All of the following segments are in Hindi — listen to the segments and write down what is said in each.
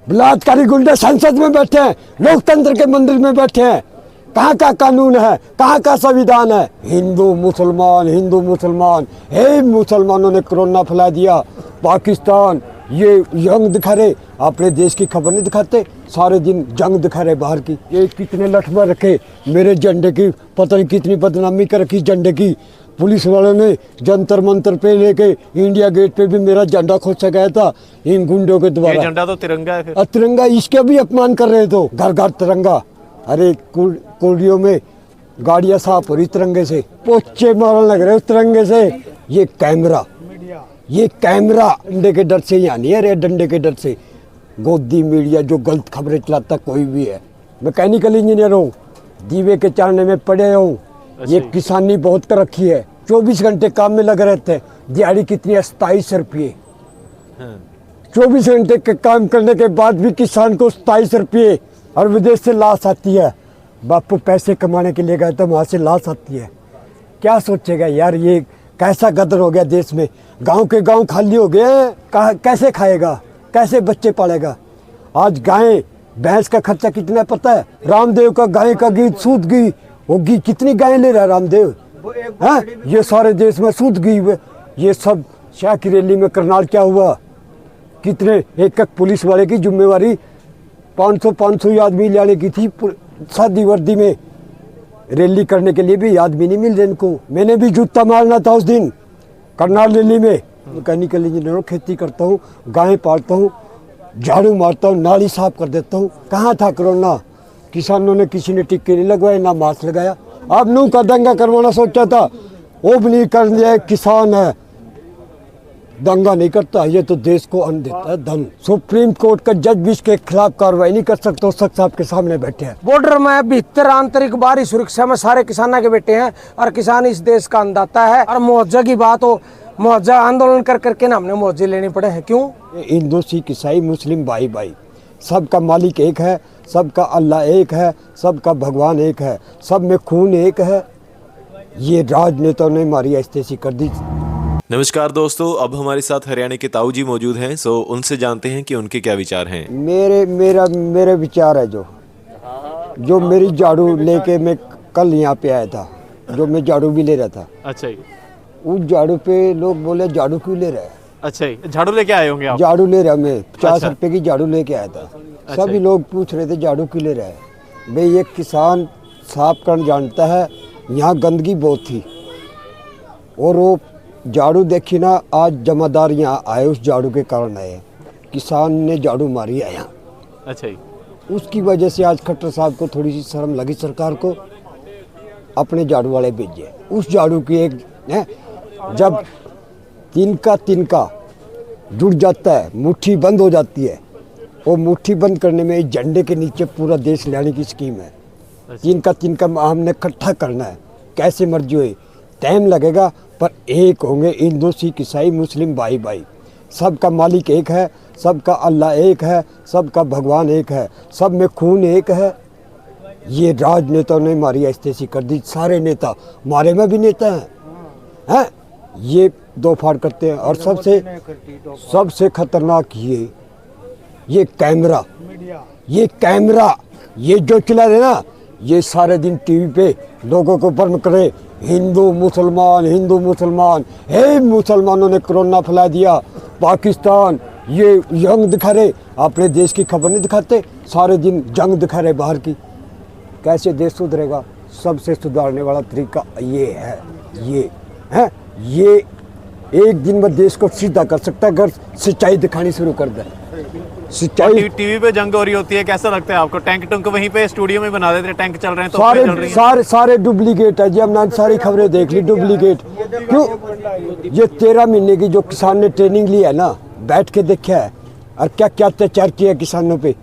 बलात्कारी गुंडे संसद में बैठे हैं, लोकतंत्र के मंदिर में बैठे हैं। कहाँ का कानून है, कहाँ का संविधान है? हिंदू मुसलमान, हे मुसलमानों ने कोरोना फैला दिया। पाकिस्तान ये जंग दिखा रहे, अपने देश की खबर नहीं दिखाते, सारे दिन जंग दिखा रहे बाहर की। ये कितने लठमा रखे मेरे झंडे की, पता नहीं कितनी बदनामी कर रखी झंडे की। पुलिस वालों ने जंतर मंतर पे लेके इंडिया गेट पे भी मेरा झंडा खोसा गया था इन गुंडों के द्वारा। झंडा तो तिरंगा है फिर। तिरंगा, इसका भी अपमान कर रहे तो घर घर तिरंगा। अरे कुलियों में गाड़ियां साफ हो रही तिरंगे से, पोचे मारने लग रहे तिरंगे से। ये कैमरा डंडे के डर से यहाँ नहीं है रे, डंडे के डर से। गोदी मीडिया जो गलत खबरें चलाता कोई भी है। मैकेनिकल इंजीनियर हूँ, दीवे के चारने में पड़े हूँ। ये किसानी बहुत कर रखी है, 24 घंटे काम में लगे रहते हैं। दिहाड़ी कितनी है? 27 रुपये। 24 घंटे के काम करने के बाद भी किसान को 27 रुपये। और विदेश से लाश आती है, बापू पैसे कमाने के लिए गए तो वहाँ से लाश आती है। क्या सोचेगा यार, ये कैसा गदर हो गया देश में। गांव के गांव खाली हो गए, कैसे खाएगा, कैसे बच्चे पालेगा? आज गाय भैंस का खर्चा कितना पता है? रामदेव का गाय का घी, शुद्ध घी, वो घी कितनी गाय ले रहा है रामदेव? हाँ, ये सारे देश में शुद्ध घी। ये सब शाह की रैली में करनाल क्या हुआ? कितने एक पुलिस वाले की जिम्मेवारी 500 आदमी लाने की थी सादी वर्दी में। रैली करने के लिए भी आदमी नहीं मिल रहे इनको। मैंने भी जूता मारना था उस दिन करनाल रैली में। मैकेनिकल इंजीनियर, खेती करता हूँ, गाय पालता हूँ, झाड़ू मारता हूँ, नाली साफ कर देता हूँ। कहाँ था कोरोना? किसानों ने किसी ने टिक्के नहीं लगवाए, ना मास्क लगाया। अब नू का दंगा करवाना सोचा था, वो भी नहीं कर दिया। किसान है, दंगा नहीं करता, ये तो देश को अन्न देता है, धन। सुप्रीम कोर्ट का जज भी इसके खिलाफ कार्रवाई नहीं कर सकता, सख्त आपके सामने बैठे हैं। बॉर्डर में भीतर आंतरिक बाहरी सुरक्षा में सारे किसानों के बेटे हैं और किसान इस देश का अन्नदाता है। और मुआवजा की बात हो, मुआवजा आंदोलन कर करके ना हमने मुआवजे लेने पड़े हैं। क्यों? हिंदू सिख ईसाई मुस्लिम भाई भाई, सबका मालिक एक है, सबका अल्लाह एक है, सबका भगवान एक है, सब में खून एक है। ये राजनेताओं ने हमारी ऐसी कर दी। नमस्कार दोस्तों, अब हमारे साथ हरियाणा के ताऊ जी मौजूद हैं। सो उनसे जानते हैं कि उनके क्या विचार हैं। मेरे विचार है जो मेरी झाड़ू लेके मैं कल यहाँ पे आया था, जो मैं झाड़ू भी ले रहा था। अच्छा, उस झाड़ू पे लोग बोले झाड़ू क्यों ले रहा है? अच्छा, झाड़ू लेके आए होंगे आप? झाड़ू ले रहा मैं, 50 रुपए की झाड़ू लेके आया था। सभी लोग पूछ रहे थे झाड़ू क्यों ले रहा है। भाई ये किसान साफ करना जानता है, यहाँ गंदगी बहुत थी और वो झाड़ू देखी ना, आज जमादार यहाँ आए उस झाड़ू के कारण आए। किसान ने झाड़ू मारी है यहाँ। अच्छा, उसकी वजह से आज खट्टर साहब को थोड़ी सी शर्म लगी, सरकार को अपने झाड़ू वाले भेजे। उस झाड़ू की एक है, जब तिनका जुड़ जाता है, मुट्ठी बंद हो जाती है। वो मुट्ठी बंद करने में इस झंडे के नीचे पूरा देश लाने की स्कीम है। तिनका हमने इकट्ठा करना है, कैसे मर्जी हो, टाइम लगेगा पर एक होंगे हिंदू सिख ईसाई मुस्लिम भाई भाई। सबका मालिक एक है, सबका अल्लाह एक है, सबका भगवान एक है, सब में खून एक है। ये राजनेताओं ने हमारी ऐसी कर दी। सारे नेता, हमारे में भी नेता हैं, ये दो फाड़ करते हैं। और सबसे खतरनाक ये कैमरा, ये जो चला रहे ना, ये सारे दिन टीवी पे लोगों को भ्रम करे, हिंदू मुसलमान, हे मुसलमानों ने कोरोना फैला दिया। पाकिस्तान ये जंग दिखा रहे, अपने देश की खबर नहीं दिखाते, सारे दिन जंग दिखा रहे बाहर की। कैसे देश सुधरेगा? सबसे सुधारने वाला तरीका ये एक दिन में देश को सीधा कर सकता है अगर सच्चाई दिखानी शुरू कर दे। सच्चाई टीवी पे जंग हो रही होती है, कैसा लगता है आपको? टैंक वहीं पे स्टूडियो में बना देते हैं, टैंक चल रहे हैं तो सारे डुप्लीकेट है जी। हमने सारी खबरें देख ली, डुप्लीकेट। क्यों? ये 13 महीने की जो किसान ने ट्रेनिंग ली है ना, बैठ के देखा है और क्या क्या अत्याचार किया किसानों पे,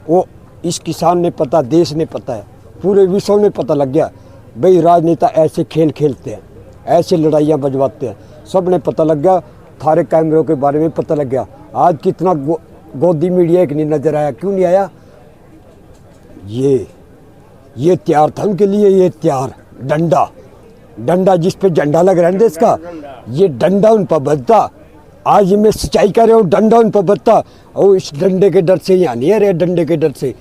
वो इस किसान ने पता, देश ने पता है, पूरे विश्व में पता लग गया। भाई राजनेता ऐसे खेल खेलते हैं, ऐसे लड़ाइयाँ बजवाते हैं, सब ने पता लग गया। थारे कैमरों के बारे में पता लग गया। आज कितना गोदी मीडिया एक नहीं नजर आया, क्यों नहीं आया? ये त्यार था उनके लिए, ये त्यार डंडा जिस पे झंडा लग रहा है देश का, ये डंडा उन पर बजता। आज मैं सच्चाई कर रहा हूँ, डंडा उन पर बत्ता, और इस डंडे के डर से यहाँ नहीं है रे, डंडे के डर से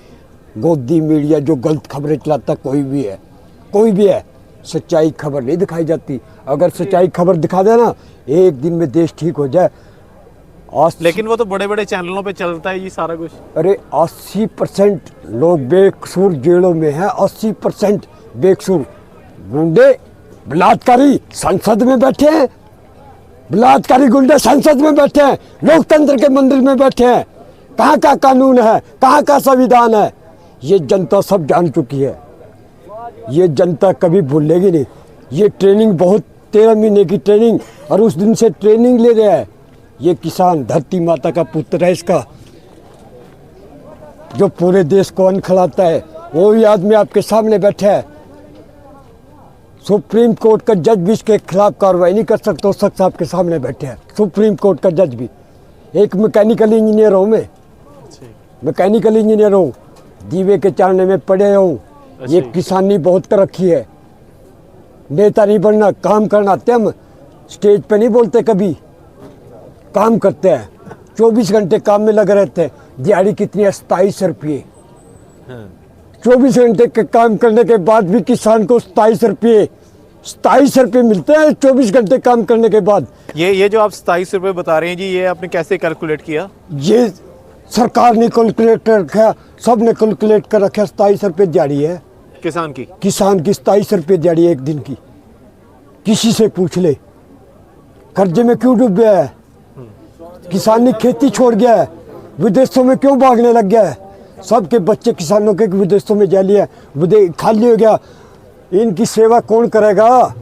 गोदी मीडिया जो गलत खबरें चलाता कोई भी है, सच्चाई खबर नहीं दिखाई जाती। अगर सच्चाई खबर दिखा देना एक दिन में देश ठीक हो जाए। लेकिन वो तो बड़े बड़े चैनलों पे चलता है ये सारा कुछ। अरे 80% लोग बेकसूर जेलों में हैं, 80% बेकसूर। गुंडे बलात्कारी संसद में बैठे हैं, बलात्कारी गुंडे संसद में बैठे हैं, लोकतंत्र के मंदिर में बैठे हैं। कहाँ का कानून है, कहाँ का संविधान है, ये जनता सब जान चुकी है। ये जनता कभी भूलेगी नहीं। ये ट्रेनिंग बहुत 13 महीने की ट्रेनिंग, और उस दिन से ट्रेनिंग ले रहा है। ये किसान धरती माता का पुत्र है, इसका जो पूरे देश को अन्न खिलाता है, वो भी आदमी आपके सामने बैठा है। सुप्रीम कोर्ट का जज भी इसके खिलाफ कार्रवाई नहीं कर सकता, उस शख्स आपके सामने बैठे हैं। सुप्रीम कोर्ट का जज भी। एक मैकेनिकल इंजीनियर हूँ मैं, मैकेनिकल इंजीनियर हूँ, दीवे के चालने में पड़े हूँ। ये किसानी बहुत कर रखी है। नेता नहीं बनना, काम करना आते हम। स्टेज पे नहीं बोलते, कभी काम करते हैं। 24 घंटे काम में लगे रहते हैं। दिहाड़ी कितनी है? 27 रुपये। 24 घंटे के काम करने के बाद भी किसान को 27 रुपये मिलते हैं 24 घंटे काम करने के बाद। ये जो आप 27 रुपये बता रहे हैं जी, ये आपने कैसे कैलकुलेट किया? ये सरकार ने कैलकुलेट कर रखा, सब ने कैलकुलेट कर रखा। 27 रुपये दिहाड़ी है किसान की 27 रुपये दिहाड़ी एक दिन की। किसी से पूछ ले, कर्जे में क्यों डूब गया है? किसान ने खेती छोड़ गया है, विदेशों में क्यों भागने लग गया है? सबके बच्चे किसानों के विदेशों में जा लिया, खाली हो गया। इनकी सेवा कौन करेगा?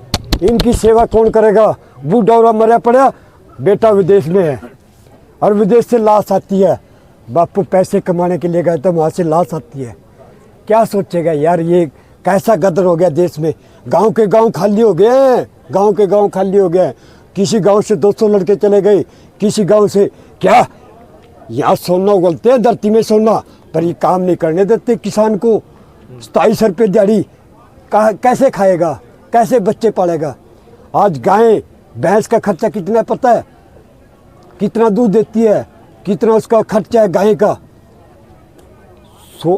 इनकी सेवा कौन करेगा? बूढ़ा औरा मरा पड़ा, बेटा विदेश में है, और विदेश से लाश आती है। बापू पैसे कमाने के लिए गए तो वहाँ से लाश आती है। क्या सोचेगा यार, ये कैसा गदर हो गया देश में। गांव के गांव खाली हो गए हैं, गांव के गांव खाली हो गए। किसी गांव से 200 लड़के चले गए, किसी गांव से। क्या यहाँ सोना उगलते हैं, धरती में सोना, पर ये काम नहीं करने देते किसान को। 27 रुपये दिहाड़ी कैसे खाएगा, कैसे बच्चे पालेगा? आज गाय भैंस का खर्चा कितना पता है? कितना दूध देती है, कितना उसका खर्चा है गाय का।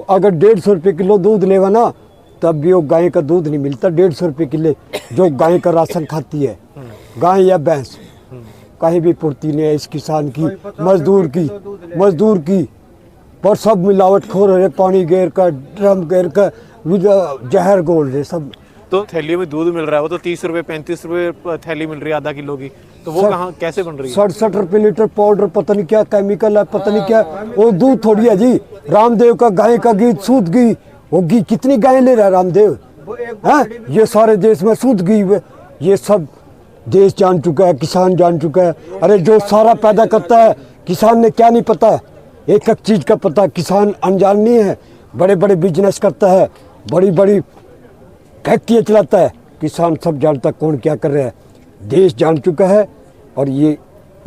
अगर 150 रुपये किलो दूध लेवा ना, तब भी वो गाय का दूध नहीं मिलता 150 रुपये किलो जो गाय का राशन खाती है, गाय या भैंस। कहीं भी पूर्ति नहीं है इस किसान की, मजदूर की। पर सब मिलावट खोर है, पानी गेर का, ड्रम गेर का, जहर घोल रहे सब। तो थैली में दूध मिल रहा है, वो तो 30 रुपये 35 रुपये थैली मिल रही है आधा किलो की, तो वो कहाँ कैसे बन रही है? 67 रुपये लीटर पाउडर, पता नहीं क्या केमिकल है, पता नहीं क्या। वो दूध थोड़ी है जी, रामदेव का गाय का घी, शुद्ध घी। वो घी कितनी गाय ले रहा है रामदेव? ये सारे देश में शुद्ध घी, ये सब देश जान चुका है, किसान जान चुका है। अरे जो सारा पैदा करता है किसान ने क्या नहीं पता, एक एक चीज़ का पता। किसान अनजान नहीं है, बड़े बड़े बिजनेस करता है, बड़ी बड़ी फैक्ट्रियाँ चलाता है। किसान सब जानता कौन क्या कर रहा है, देश जान चुका है। और ये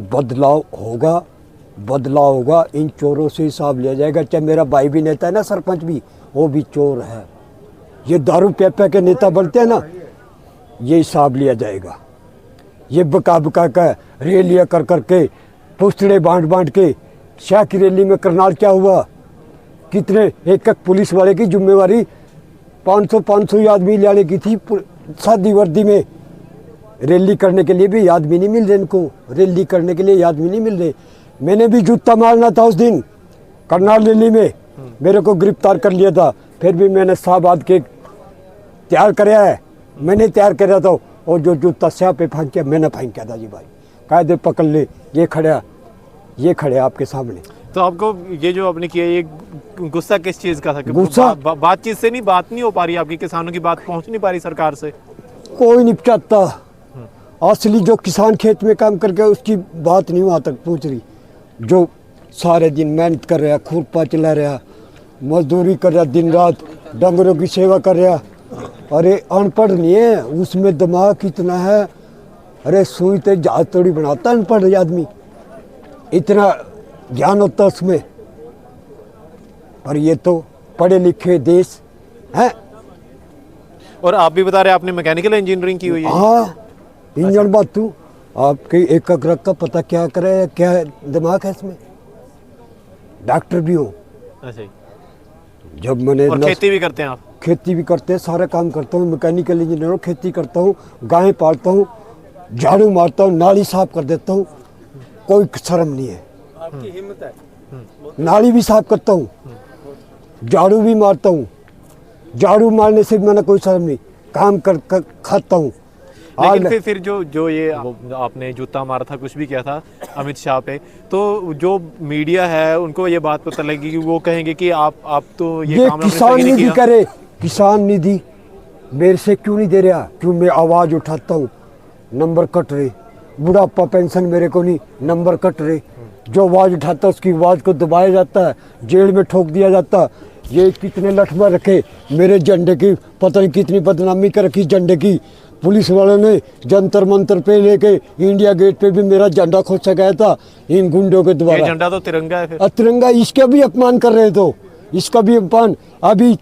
बदलाव होगा। इन चोरों से हिसाब लिया जाएगा। चाहे मेरा भाई भी नेता है ना, सरपंच भी, वो भी चोर है। ये दारू पे के नेता बनते हैं ना, ये हिसाब लिया जाएगा। ये बका का रैलियाँ कर करके, पुस्तड़े बांट के। शाह की रैली में करनाल क्या हुआ? कितने एक पुलिस वाले की जिम्मेवारी 500 आदमी लाने की थी सादी वर्दी में। रैली करने के लिए भी आदमी नहीं मिल रहे इनको, रैली करने के लिए आदमी नहीं मिल रहे। मैंने भी जूता मारना था उस दिन करनाल रैली में, मेरे को गिरफ्तार कर लिया था। फिर भी मैंने शाहबाद के तैयार कराया है, मैंने तैयार कराया था। और जो जूता शाह पे फेंक किया, मैंने फेंक किया था जी भाई। कायदे पकड़ ले, ये खड़े आपके सामने। तो आपको ये जो आपने किया, ये गुस्सा किस चीज़ का था? गुस्सा बातचीत से नहीं, बात नहीं हो पा रही आपकी, किसानों की बात पहुंच नहीं पा रही सरकार से? कोई नहीं चाहता। असली जो किसान खेत में काम करके उसकी बात नहीं वहाँ तक पहुँच रही। जो सारे दिन मेहनत कर रहा, खुरपा चला रहा, मजदूरी कर रहा, दिन रात डंगरों की सेवा कर रहा। अरे अनपढ़ नहीं है, उसमें दिमाग कितना है। अरे सुई ते जहाज तोड़ी बनाता अनपढ़ आदमी, इतना ज्ञान होता है उसमें। पर ये तो पढ़े लिखे देश है। और आप भी बता रहे आपने मैकेनिकल इंजीनियरिंग की हुई है? हाँ, इंजन बातू आपके एक रग का पता क्या करे, क्या दिमाग है इसमें। डॉक्टर भी हूँ। अच्छा जी। जब मैंने और खेती भी करते हैं आप? खेती भी करते हैं, सारा काम करता हूँ, मैकेनिकल इंजीनियर हूँ, खेती करता हूँ, गायें पालता हूँ, झाड़ू मारता हूँ, नाली साफ कर देता हूँ, कोई शर्म नहीं है। आपकी हिम्मत है। नाली भी साफ करता हूँ, झाड़ू भी मारता हूँ, झाड़ू मारने से भी मैंने कोई शर्म नहीं, काम कर खाता हूँ। लेकिन फिर जो ये आपने जूता मारा था, कुछ भी किया था अमित शाह पे, तो जो मीडिया है उनको ये बात पता लगी कि वो कहेंगे कि आप तो ये काम किसान निधि करे, किसान निधि मेरे से क्यों नहीं दे रहा, क्यों मैं आवाज उठाता हूँ, नंबर कट रहे, बुढ़ापा पेंशन मेरे को नहीं, नंबर कट रहे, जो आवाज उठाता है उसकी आवाज को दबाया जाता है, जेल में ठोक दिया जाता है। ये कितने लठमा रखे मेरे झंडे की, पता नहीं कितनी बदनामी कर रखी झंडे की। पुलिस वालों ने जंतर मंतर पे लेके इंडिया गेट पे भी मेरा झंडा खोसा गया था इन गुंडों के द्वारा। ये झंडा तो तिरंगा है फिर। तिरंगा, इसका भी अपमान कर रहे, तो इसका भी अपमान, अभी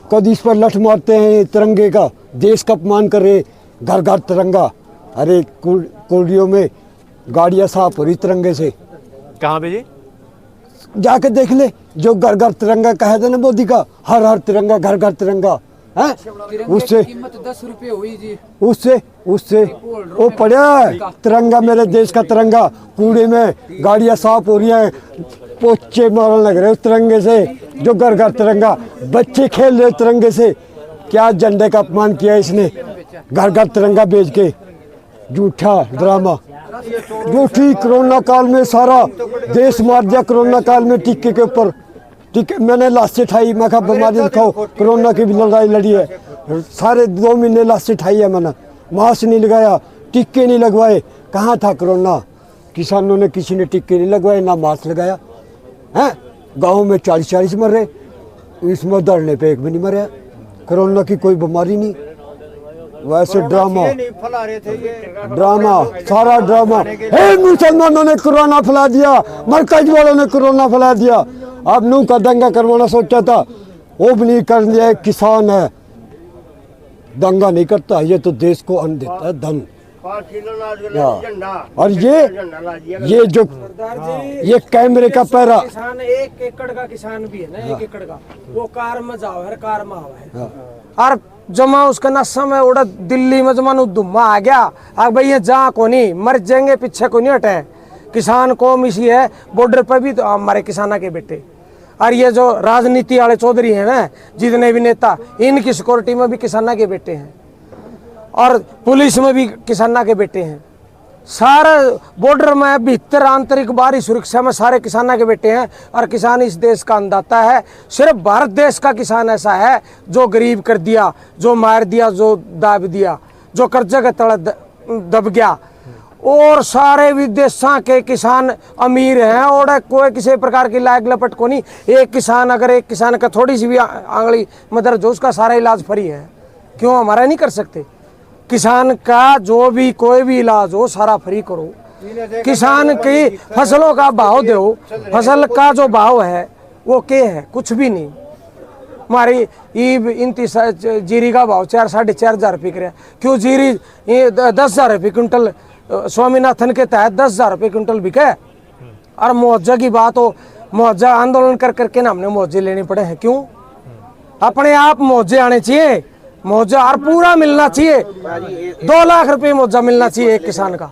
कभी इस पर लठ मारते हैं तिरंगे का, देश का अपमान कर रहे, घर घर तिरंगा। अरे कोडियों में गाड़ियाँ साफ हो रही तिरंगे से। कहाँ पे जी? जाके देख ले, जो घर घर तिरंगा कहा था ना मोदी का, हर हर तिरंगा, घर घर तिरंगा है। उससे कीमत 10 रुपये हुई जी। उससे वो पड़ा है तिरंगा, मेरे देश का तिरंगा, कूड़े में गाड़ियाँ साफ हो रही हैं, पोचे मारने लग रहे उस तिरंगे से, जो घर घर तिरंगा, बच्चे खेल रहे तिरंगे से। क्या झंडे का अपमान किया इसने, घर घर तिरंगा बेच के, झूठा ड्रामा, झूठी। कोरोना काल में सारा देश मार दिया, कोरोना काल में टीके के ऊपर टीके मैंने लाशें ठाई, मैं कहा बीमारी दिखाओ, कोरोना की भी लड़ाई लड़ी है, सारे 2 महीने लाशें ठाई है मैंने, मास्क नहीं लगाया, टीके नहीं लगवाए, कहाँ था कोरोना। किसानों ने किसी ने टीके नहीं लगवाए, ना मास्क लगाया है। गाँव में 40-40 मर रहे, इसमें दौड़ने पे एक भी नहीं मरा। कोरोना की कोई बीमारी नहीं, वैसे ड्रामा सारा ड्रामा। मुसलमानों ने कोरोना फैला दिया, मरकज वालों ने कोरोना फैला दिया। अब नू का दंगा करवाना सोचा था, वो भी नहीं कर दिया। किसान है, दंगा नहीं करता, ये तो देश को अन्न देता है, धन। और ये जो ये कैमरे का पैरा, किसान 1 एकड़ का किसान भी है ना, 1 एकड़ का, वो कार में जाओ है, कार में आओ है। और जमा उसका नशा में उड़ा दिल्ली में जमा धुम्मा आ गया, अब भाई ये जहाँ को नहीं मर जाएंगे, पीछे को नहीं हटे। किसान कौम इसी है, बॉर्डर पर भी तो हमारे किसाना के बेटे। और ये जो राजनीति वाले चौधरी हैं ना, जितने भी नेता, इनकी सिक्योरिटी में भी किसाना के बेटे हैं, और पुलिस में भी किसाना के बेटे हैं। सारा बॉर्डर में भीतर आंतरिक बाहरी सुरक्षा में सारे किसाना के बेटे हैं। और किसान इस देश का अन्नदाता है। सिर्फ भारत देश का किसान ऐसा है जो गरीब कर दिया, जो मार दिया, जो दाब दिया, जो कर्जे के तले दब गया। और सारे विदेशों के किसान अमीर हैं, और कोई किसी प्रकार की लाग लपट को नहीं। एक किसान, अगर एक किसान का थोड़ी सी भी आंगली में दर्द हो, उसका सारा इलाज फ्री है। क्यों हमारा नहीं कर सकते? किसान का जो भी कोई भी इलाज हो, सारा फ्री करो। किसान की फसलों का भाव दो, फसल का जो भाव है वो क्या है? कुछ भी नहीं। हमारी जीरी का भाव 4-4.5 हजार रुपये कर, क्यों जीरी 10,000 रुपये क्विंटल स्वामीनाथन के तहत 10,000 रुपये क्विंटल बिके। और मुआवजा की बात हो, मुआवजा आंदोलन कर करके ना हमने मुआवजे लेने पड़े हैं। क्यों? अपने आप मुआवजे आने चाहिए, मुआवजा और पूरा मिलना चाहिए। 2 लाख रुपए मुआवजा मिलना चाहिए एक किसान का।